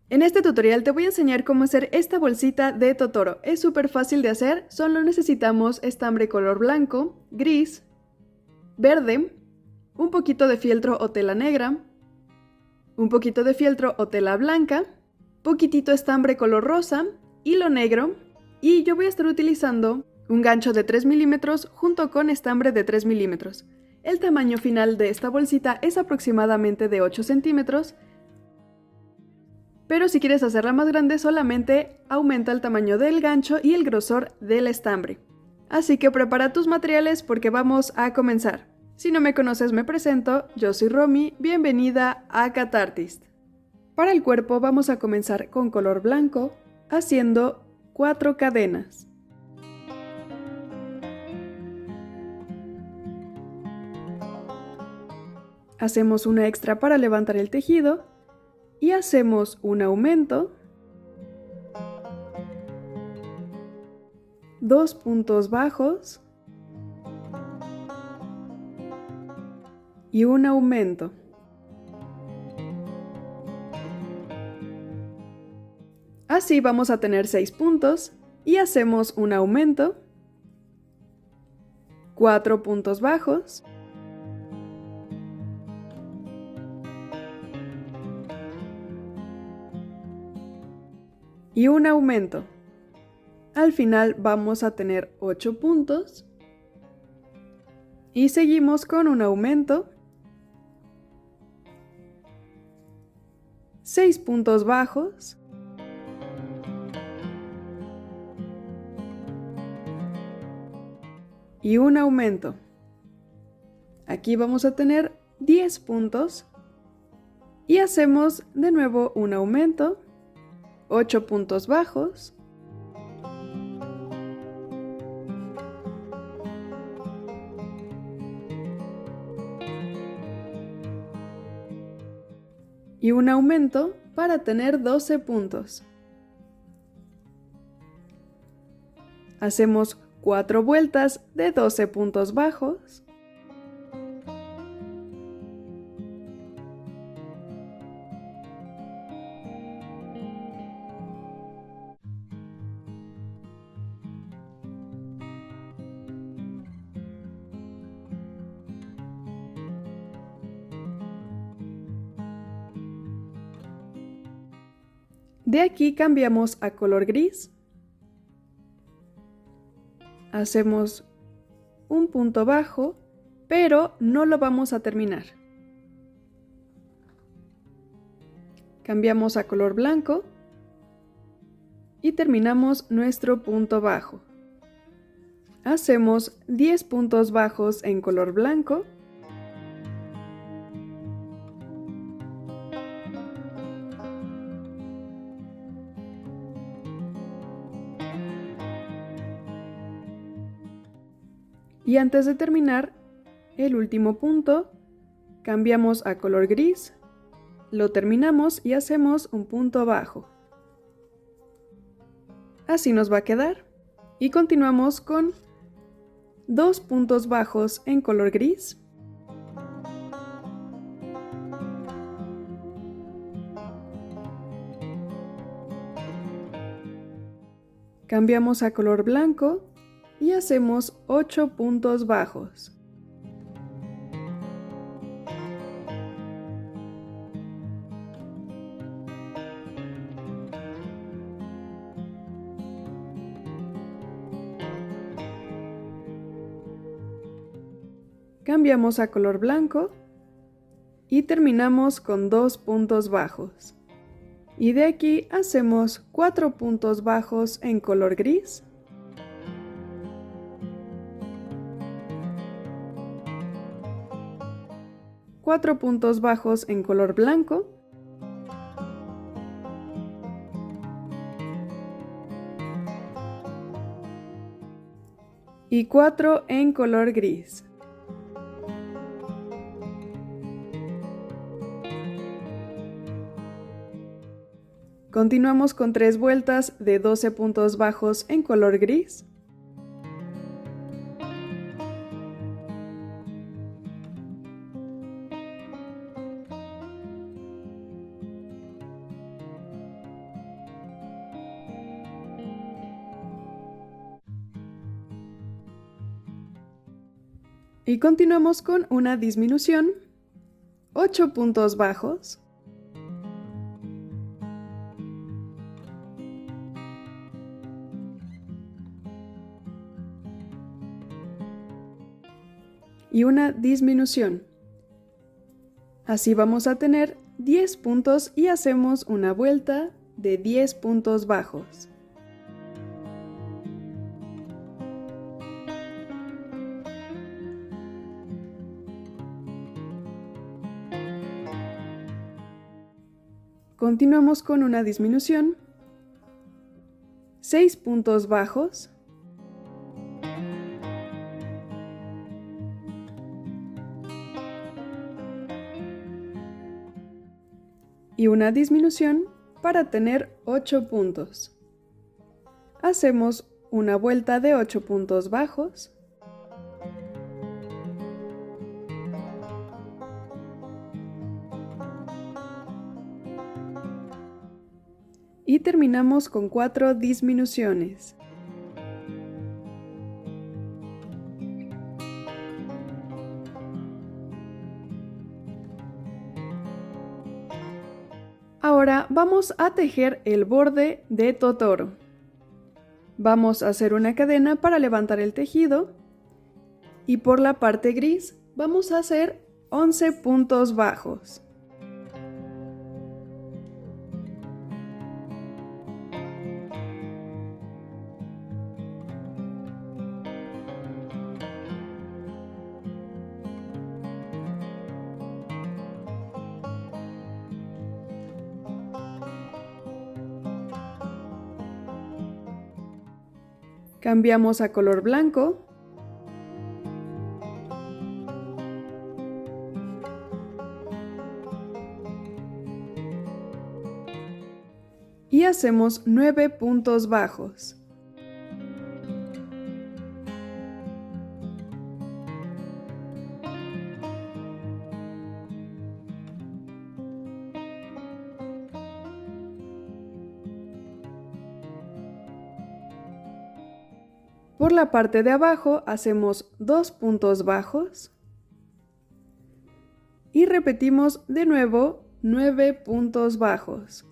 En este tutorial te voy a enseñar cómo hacer esta bolsita de Totoro. Es súper fácil de hacer, solo necesitamos estambre color blanco, gris, verde, un poquito de fieltro o tela negra, un poquito de fieltro o tela blanca, poquitito estambre color rosa, hilo negro, y yo voy a estar utilizando un gancho de 3 milímetros junto con estambre de 3 milímetros. El tamaño final de esta bolsita es aproximadamente de 8 centímetros, pero si quieres hacerla más grande solamente aumenta el tamaño del gancho y el grosor del estambre. Así que prepara tus materiales porque vamos a comenzar. Si no me conoces me presento, yo soy Romy, bienvenida a Catartist. Para el cuerpo vamos a comenzar con color blanco haciendo 4 cadenas. Hacemos una extra para levantar el tejido y hacemos un aumento, 2 puntos bajos y un aumento. Así vamos a tener 6 puntos y hacemos un aumento, 4 puntos bajos y un aumento. Al final vamos a tener 8 puntos y seguimos con un aumento, 6 puntos bajos y un aumento. Aquí vamos a tener 10 puntos y hacemos de nuevo un aumento, 8 puntos bajos y un aumento para tener 12 puntos. Hacemos 4 vueltas de 12 puntos bajos De aquí cambiamos a color gris. Hacemos un punto bajo, pero no lo vamos a terminar. Cambiamos a color blanco y terminamos nuestro punto bajo. Hacemos 10 puntos bajos en color blanco y antes de terminar el último punto, cambiamos a color gris, lo terminamos y hacemos un punto bajo. Así nos va a quedar. Y continuamos con 2 puntos bajos en color gris, cambiamos a color blanco y hacemos 8 puntos bajos. Cambiamos a color blanco y terminamos con 2 puntos bajos. Y de aquí hacemos 4 puntos bajos en color gris, cuatro puntos bajos en color blanco y 4 en color gris. Continuamos con 3 vueltas de 12 puntos bajos en color gris. Y continuamos con una disminución, 8 puntos bajos, y una disminución. Así vamos a tener 10 puntos y hacemos una vuelta de 10 puntos bajos. Continuamos con una disminución, 6 puntos bajos, y una disminución para tener 8 puntos. Hacemos una vuelta de 8 puntos bajos, y terminamos con 4 disminuciones. Ahora vamos a tejer el borde de Totoro. Vamos a hacer una cadena para levantar el tejido y por la parte gris vamos a hacer 11 puntos bajos. Cambiamos a color blanco. Y hacemos 9 puntos bajos. Por la parte de abajo hacemos 2 puntos bajos y repetimos de nuevo 9 puntos bajos.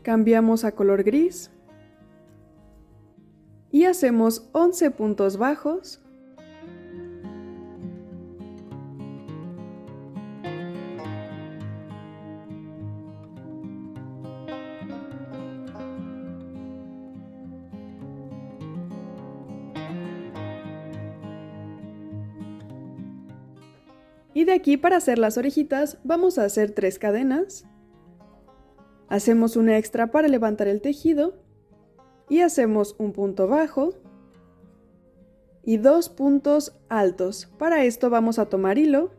Cambiamos a color gris y hacemos 11 puntos bajos. Y de aquí, para hacer las orejitas, vamos a hacer 3 cadenas. Hacemos una extra para levantar el tejido y hacemos un punto bajo y 2 puntos altos. Para esto vamos a tomar hilo,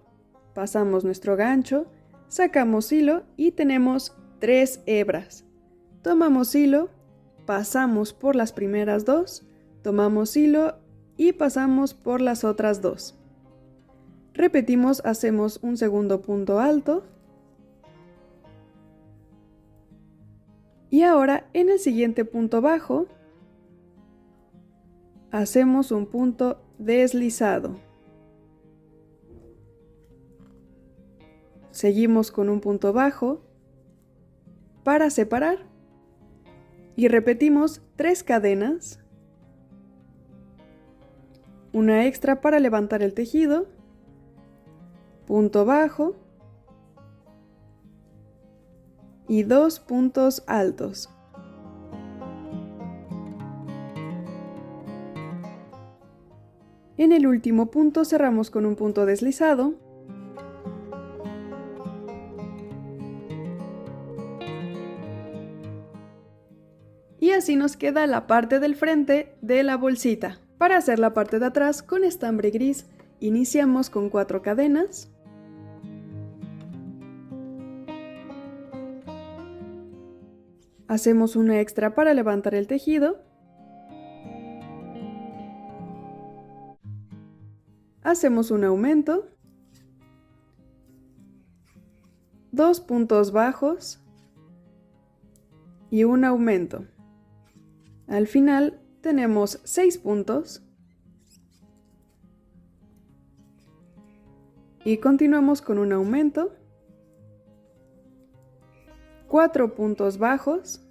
pasamos nuestro gancho, sacamos hilo y tenemos 3 hebras. Tomamos hilo, pasamos por las primeras 2, tomamos hilo y pasamos por las otras 2. Repetimos, hacemos un segundo punto alto. Y ahora en el siguiente punto bajo, hacemos un punto deslizado. Seguimos con un punto bajo para separar y repetimos 3 cadenas, una extra para levantar el tejido, punto bajo y 2 puntos altos. En el último punto cerramos con un punto deslizado y así nos queda la parte del frente de la bolsita. Para hacer la parte de atrás con estambre gris, iniciamos con 4 cadenas. Hacemos una extra para levantar el tejido. hacemos un aumento, 2 puntos bajos y un aumento. Al final tenemos 6 puntos y continuamos con un aumento, 4 puntos bajos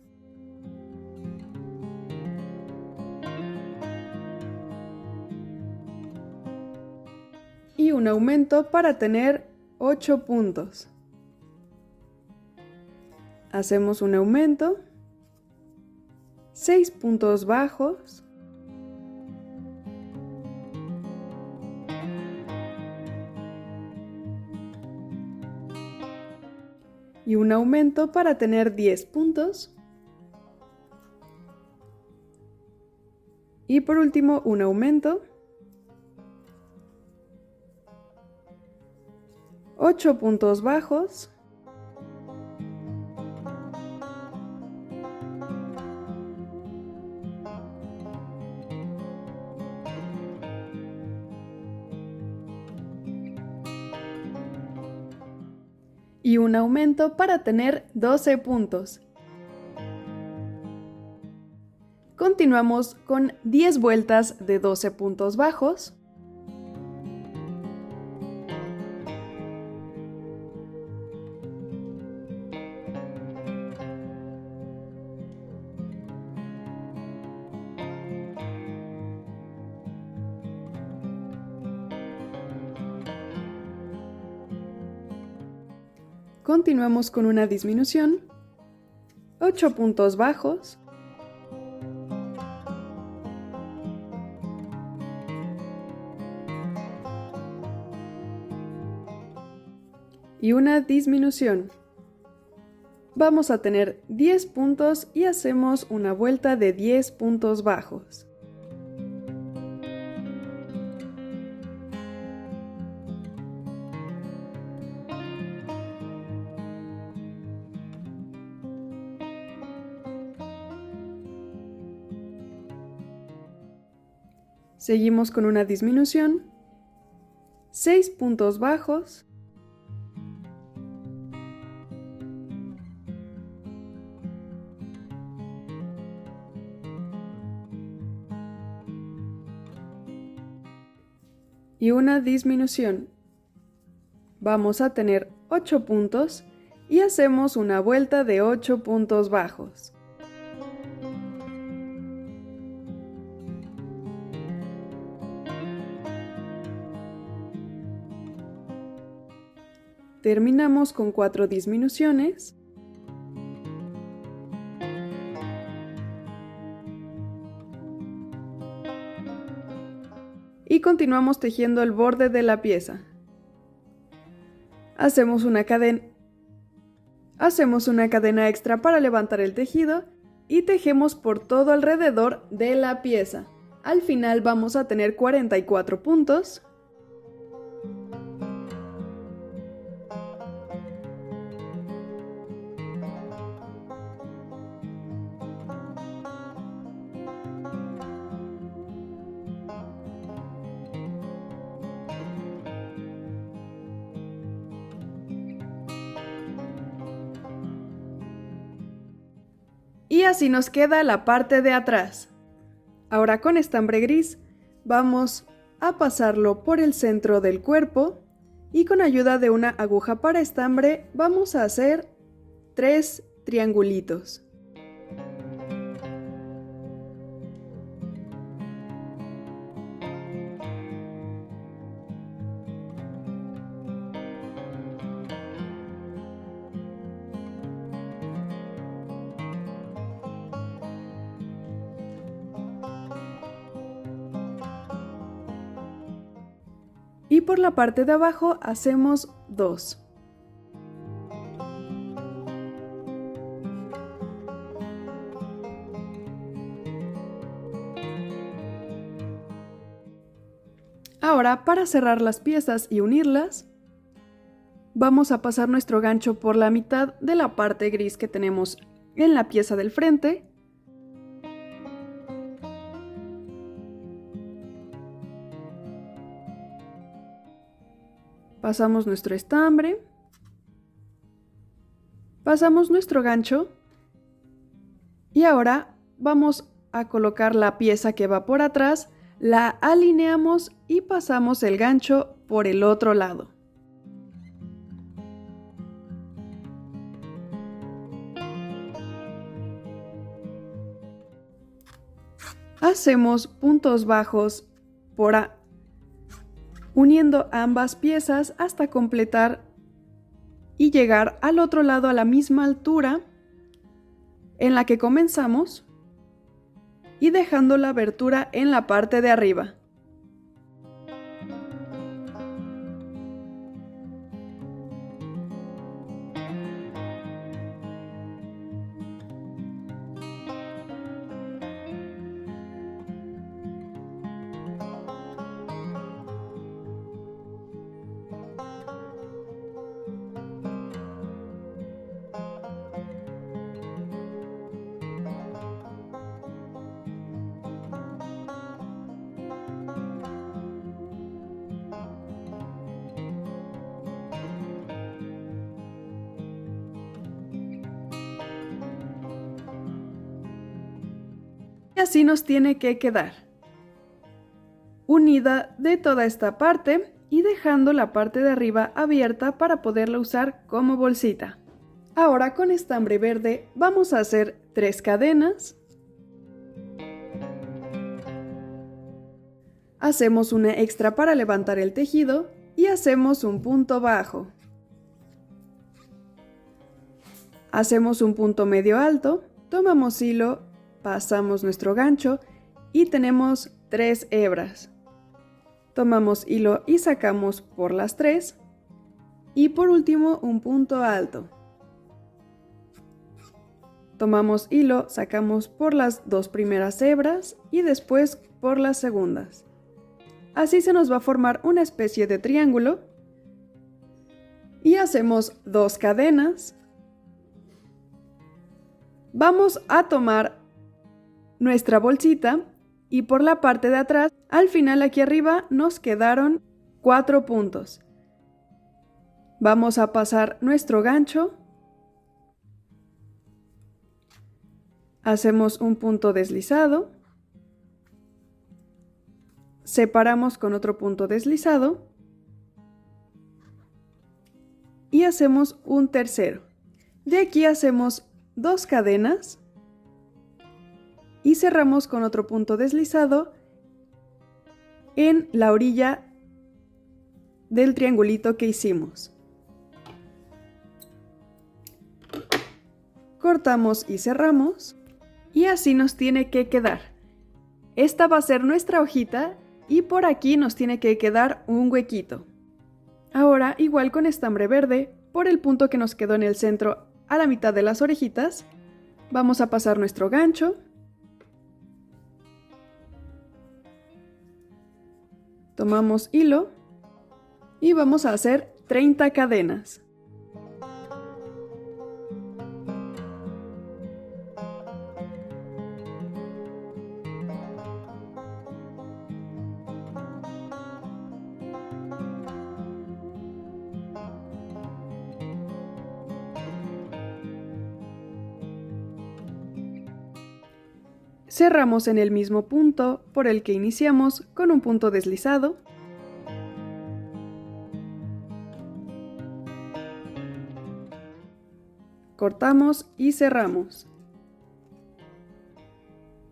y un aumento para tener 8 puntos. Hacemos un aumento, 6 puntos bajos y un aumento para tener 10 puntos. Y por último, un aumento, 8 puntos bajos y un aumento para tener 12 puntos. Continuamos con 10 vueltas de 12 puntos bajos. Continuamos con una disminución, 8 puntos bajos, y una disminución. Vamos a tener 10 puntos y hacemos una vuelta de 10 puntos bajos. Seguimos con una disminución, 6 puntos bajos, y una disminución. Vamos a tener 8 puntos y hacemos una vuelta de 8 puntos bajos. Terminamos con 4 disminuciones. Y continuamos tejiendo el borde de la pieza. Hacemos una cadena extra para levantar el tejido y tejemos por todo alrededor de la pieza. Al final vamos a tener 44 puntos. Y así nos queda la parte de atrás. Ahora con estambre gris vamos a pasarlo por el centro del cuerpo y con ayuda de una aguja para estambre vamos a hacer 3 triangulitos. Y por la parte de abajo hacemos 2. Ahora, para cerrar las piezas y unirlas, vamos a pasar nuestro gancho por la mitad de la parte gris que tenemos en la pieza del frente. Pasamos nuestro estambre. Pasamos nuestro gancho. Y ahora vamos a colocar la pieza que va por atrás, la alineamos y pasamos el gancho por el otro lado. Hacemos puntos bajos uniendo ambas piezas hasta completar y llegar al otro lado a la misma altura en la que comenzamos y dejando la abertura en la parte de arriba. Y así nos tiene que quedar, unida de toda esta parte y dejando la parte de arriba abierta para poderla usar como bolsita. Ahora con estambre verde vamos a hacer 3 cadenas. Hacemos una extra para levantar el tejido y hacemos un punto bajo. Hacemos un punto medio alto, tomamos hilo, pasamos nuestro gancho y tenemos 3 hebras. Tomamos hilo y sacamos por las 3 y por último un punto alto. Tomamos hilo, sacamos por las 2 primeras hebras y después por las segundas. Así se nos va a formar una especie de triángulo y hacemos 2 cadenas. Vamos a tomar nuestra bolsita y por la parte de atrás, al final aquí arriba nos quedaron 4 puntos. Vamos a pasar nuestro gancho. Hacemos un punto deslizado. Separamos con otro punto deslizado. Y hacemos un tercero. De aquí hacemos 2 cadenas. Y cerramos con otro punto deslizado en la orilla del triangulito que hicimos. Cortamos y cerramos y así nos tiene que quedar. Esta va a ser nuestra hojita y por aquí nos tiene que quedar un huequito. Ahora, igual con estambre verde, por el punto que nos quedó en el centro a la mitad de las orejitas, vamos a pasar nuestro gancho. Tomamos hilo y vamos a hacer 30 cadenas. Cerramos en el mismo punto por el que iniciamos con un punto deslizado. Cortamos y cerramos.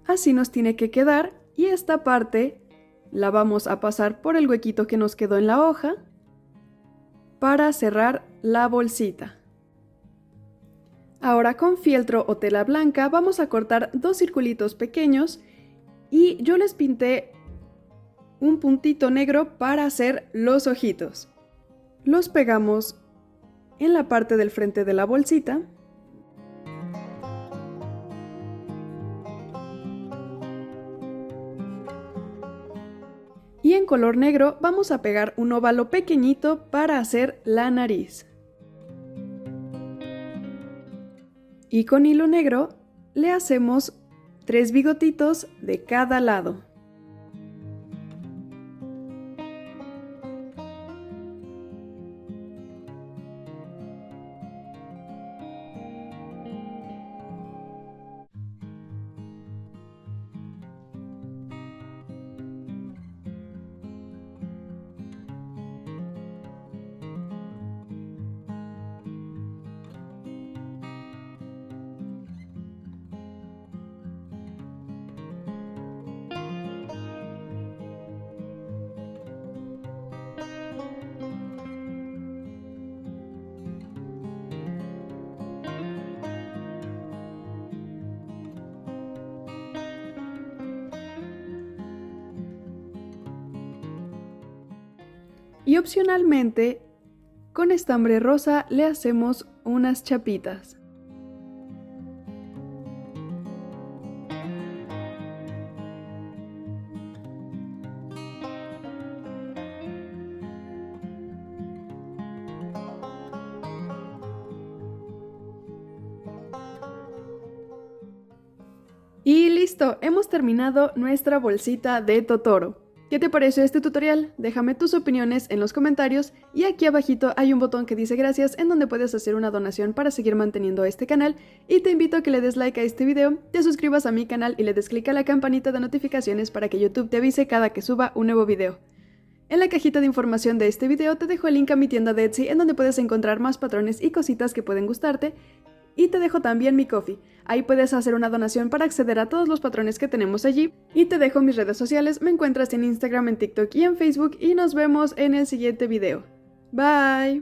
Así nos tiene que quedar y esta parte la vamos a pasar por el huequito que nos quedó en la hoja para cerrar la bolsita. Ahora con fieltro o tela blanca vamos a cortar 2 circulitos pequeños y yo les pinté un puntito negro para hacer los ojitos. Los pegamos en la parte del frente de la bolsita. Y en color negro vamos a pegar un óvalo pequeñito para hacer la nariz. Y con hilo negro le hacemos 3 bigotitos de cada lado. Y opcionalmente, con estambre rosa le hacemos unas chapitas. Y listo, hemos terminado nuestra bolsita de Totoro. ¿Qué te pareció este tutorial? Déjame tus opiniones en los comentarios y aquí abajito hay un botón que dice gracias en donde puedes hacer una donación para seguir manteniendo este canal y te invito a que le des like a este video, te suscribas a mi canal y le des click a la campanita de notificaciones para que YouTube te avise cada que suba un nuevo video. En la cajita de información de este video te dejo el link a mi tienda de Etsy en donde puedes encontrar más patrones y cositas que pueden gustarte. Y te dejo también mi Ko-fi. Ahí puedes hacer una donación para acceder a todos los patrones que tenemos allí. Y te dejo mis redes sociales, me encuentras en Instagram, en TikTok y en Facebook y nos vemos en el siguiente video. Bye.